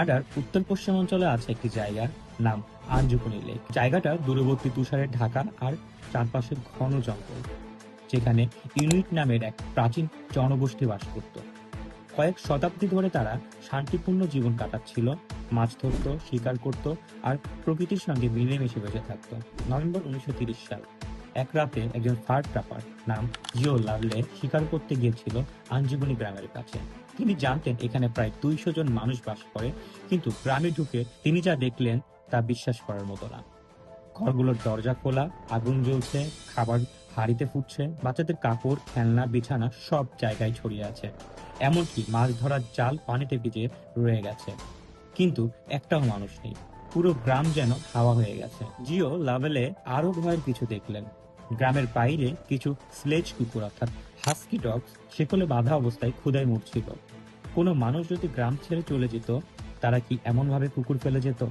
কানাডার উত্তর পশ্চিমাঞ্চলে আছে একটি জায়গার নাম আঞ্জুকুনি লেক। জায়গাটা দূরবর্তী তুষারে ঢাকা আর চারপাশে ঘন জঙ্গল, যেখানে ইনুইট নামের এক প্রাচীন জনগোষ্ঠী বাস করত। কয়েক শতাব্দী ধরে তারা শান্তিপূর্ণ জীবন কাটাচ্ছিল, মাছ ধরত, শিকার করত আর প্রকৃতির সঙ্গে মিলেমিশে বেঁচে থাকত। নভেম্বর 1930 সাল এক রাতে একজন ফার ট্রাপার নাম জিও লাভলে শিকার করতে গিয়েছিল আঞ্জুগুনি গ্রামের কাছে। তিনি জানতেন এখানে প্রায় 200 জন মানুষ বাস করে, কিন্তু গ্রামে ঢুকে তিনি যা দেখলেন তা বিশ্বাস করার মতো না। ঘরগুলোর দরজা খোলা, আগুন জ্বলছে, খাবার হাঁড়িতে ফুটছে, বাচ্চাদের কাপড়, খেলনা, বিছানা সব জায়গায় ছড়িয়ে আছে। এমনকি মাছ ধরার জাল পানিতে ভিজে রয়ে গেছে। কিন্তু একটাও মানুষ নেই। পুরো গ্রাম যেন হাওয়া হয়ে গেছে। জিও লাভেলে আরো ভয়ের কিছু দেখলেন। গ্রামের বাইরে কিছু স্লেজ কুকুর অর্থাৎ হাস্কি ডগ শেকলে বাঁধা অবস্থায় ক্ষুধায় মরছিল। কোনো মানুষ যদি গ্রাম ছেড়ে চলে যেত, তারা কি এমন ভাবে কুকুর ফেলে যেত?